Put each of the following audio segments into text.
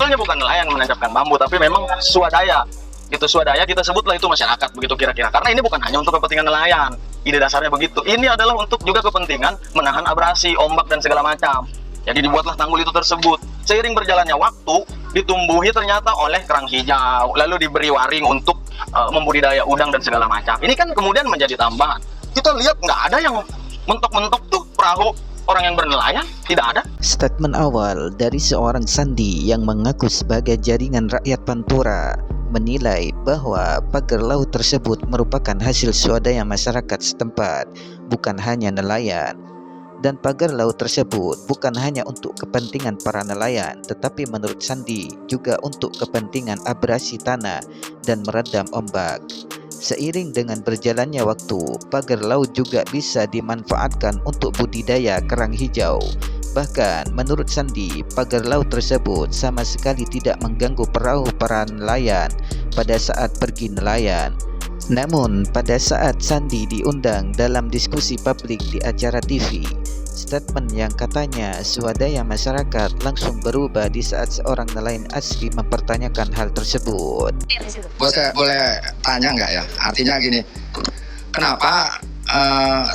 Sebetulnya bukan nelayan menancapkan bambu, tapi memang swadaya. Itu swadaya kita sebutlah itu masyarakat begitu kira-kira. Karena ini bukan hanya untuk kepentingan nelayan. Ide dasarnya begitu. Ini adalah untuk juga kepentingan menahan abrasi, ombak dan segala macam. Jadi dibuatlah tanggul itu tersebut. Seiring berjalannya waktu, ditumbuhi ternyata oleh kerang hijau, lalu diberi waring untuk membudidaya udang dan segala macam. Ini kan kemudian menjadi tambahan. Kita lihat nggak ada yang mentok-mentok tuh perahu orang yang bernelayan, tidak ada. Statement awal dari seorang Sandi yang mengaku sebagai jaringan rakyat Pantura menilai bahwa pagar laut tersebut merupakan hasil swadaya masyarakat setempat, bukan hanya nelayan. Dan pagar laut tersebut bukan hanya untuk kepentingan para nelayan, tetapi menurut Sandi juga untuk kepentingan abrasi tanah dan meredam ombak. Seiring dengan berjalannya waktu, pagar laut juga bisa dimanfaatkan untuk budidaya kerang hijau. Bahkan menurut Sandi, pagar laut tersebut sama sekali tidak mengganggu perahu para nelayan pada saat pergi nelayan. Namun pada saat Sandi diundang dalam diskusi publik di acara TV, statement yang katanya swadaya masyarakat langsung berubah di saat seorang nelayan asli mempertanyakan hal tersebut. Boleh tanya nggak ya? Artinya gini, kenapa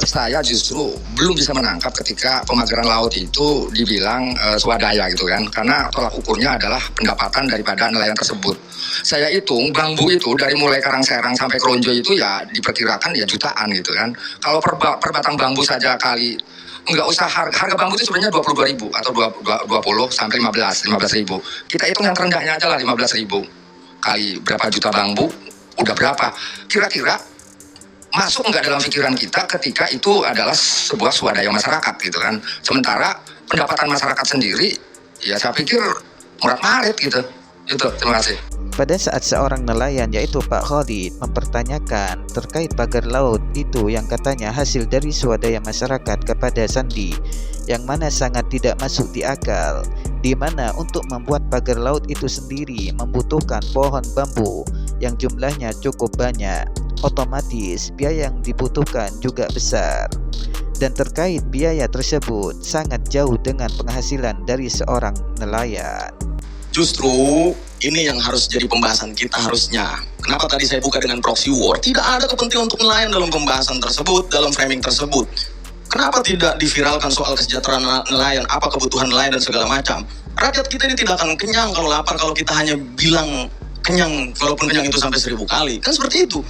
saya justru belum bisa menangkap ketika pemagaran laut itu dibilang swadaya gitu kan? Karena tolak ukurnya adalah pendapatan daripada nelayan tersebut. Saya hitung bambu itu dari mulai Karangserang sampai Kronjo itu ya diperkirakan ya jutaan gitu kan. Kalau per batang bambu saja kali, nggak usah harga bambu itu sebenarnya 22.000 atau 20 sampai 15.000. Kita hitung yang terendahnya aja lah 15.000 kali berapa juta bambu, udah berapa? Kira-kira masuk nggak dalam pikiran kita ketika itu adalah sebuah swadaya masyarakat gitu kan? Sementara pendapatan masyarakat sendiri, ya saya pikir murah-marit gitu. Itu, terima kasih. Pada saat seorang nelayan yaitu Pak Khalid mempertanyakan terkait pagar laut itu yang katanya hasil dari swadaya masyarakat kepada Sandi, yang mana sangat tidak masuk di akal, di mana untuk membuat pagar laut itu sendiri membutuhkan pohon bambu yang jumlahnya cukup banyak, otomatis biaya yang dibutuhkan juga besar. Dan terkait biaya tersebut sangat jauh dengan penghasilan dari seorang nelayan. Justru ini yang harus jadi pembahasan kita harusnya. Kenapa tadi saya buka dengan proxy war? Tidak ada kepentingan untuk nelayan dalam pembahasan tersebut, dalam framing tersebut. Kenapa tidak diviralkan soal kesejahteraan nelayan, apa kebutuhan nelayan dan segala macam? Rakyat kita ini tidak akan kenyang kalau lapar, kalau kita hanya bilang kenyang, walaupun kenyang itu sampai 1000 kali. Kan seperti itu.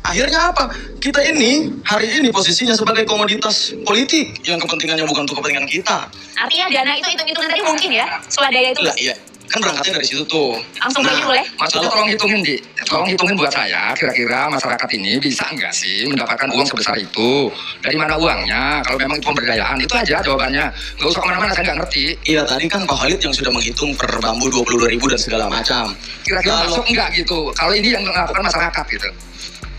Akhirnya apa? Kita ini, hari ini posisinya sebagai komoditas politik yang kepentingannya bukan untuk kepentingan kita. Artinya dana itu hitung-hitungan tadi mungkin ya? Swadaya itu? Lah, iya. Kan berangkatnya dari situ tuh. Langsung aja boleh? Maksudnya tolong hitungin tolong hitungin buat saya, kira-kira masyarakat ini bisa nggak sih mendapatkan uang sebesar itu? Dari mana uangnya? Kalau memang itu pemberdayaan, itu aja jawabannya. Nggak usah kemana-mana, saya nggak ngerti. Iya, tadi kan Pak Khalid yang sudah menghitung per bambu 22.000 dan segala macam. Kira-kira masuk nggak gitu? Kalau ini yang melakukan masyarakat gitu.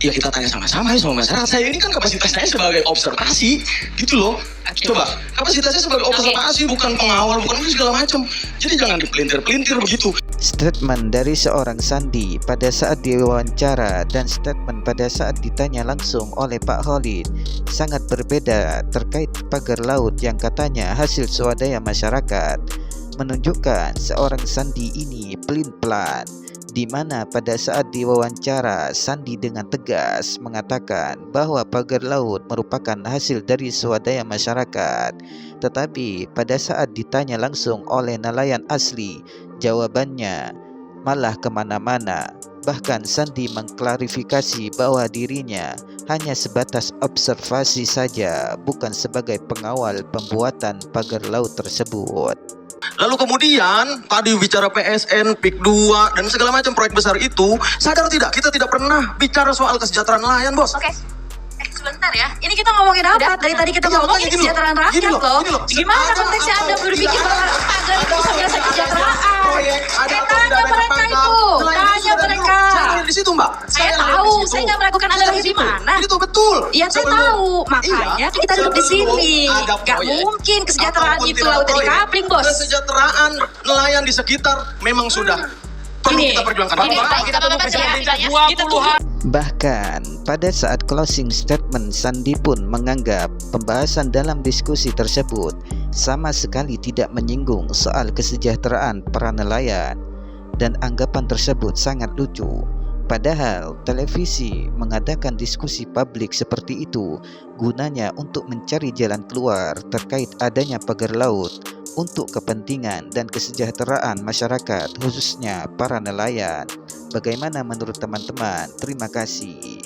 Iya, kita tanya sama-sama ya sama masyarakat. Saya ini kan kapasitas saya sebagai observasi, gitu loh. Coba, kapasitasnya sebagai observasi, bukan pengawal, bukan segala macam. Jadi jangan dipelintir-pelintir begitu. Statement dari seorang Sandi pada saat diwawancara dan statement pada saat ditanya langsung oleh Pak Khalid sangat berbeda terkait pagar laut yang katanya hasil swadaya masyarakat. Menunjukkan seorang Sandi ini pelin-pelan, di mana pada saat diwawancara Sandi dengan tegas mengatakan bahwa pagar laut merupakan hasil dari swadaya masyarakat. Tetapi pada saat ditanya langsung oleh nelayan asli, jawabannya malah kemana-mana. Bahkan Sandi mengklarifikasi bahwa dirinya hanya sebatas observasi saja, bukan sebagai pengawal pembuatan pagar laut tersebut. Lalu kemudian tadi bicara PSN, PIK 2 dan segala macam proyek besar itu, sadar tidak kita tidak pernah bicara soal kesejahteraan nelayan, Bos. Oke. Sebentar ya. Ini kita ngomongin apa? Dari tadi kita ngomongin kesejahteraan rakyat loh. Gimana konteksnya Anda berpikir bahwa pagar itu bisa kesejahteraan? Tanya mereka itu. Tanya mereka. Saya di situ, Mbak. Saya tahu. Saya nggak meragukan Anda lagi di mana. Itu betul. Iya, saya tahu. Makanya kita duduk di sini. Gak mungkin kesejahteraan itu laut dari kapling, Bos. Kesejahteraan nelayan di sekitar memang sudah perlu kita perjuangkan. Kita tunggu. Bahkan pada saat closing statement, Sandi pun menganggap pembahasan dalam diskusi tersebut sama sekali tidak menyinggung soal kesejahteraan para nelayan. dan anggapan tersebut sangat lucu. Padahal televisi mengadakan diskusi publik seperti itu gunanya untuk mencari jalan keluar terkait adanya pagar laut untuk kepentingan dan kesejahteraan masyarakat, khususnya para nelayan. Bagaimana menurut teman-teman? Terima kasih.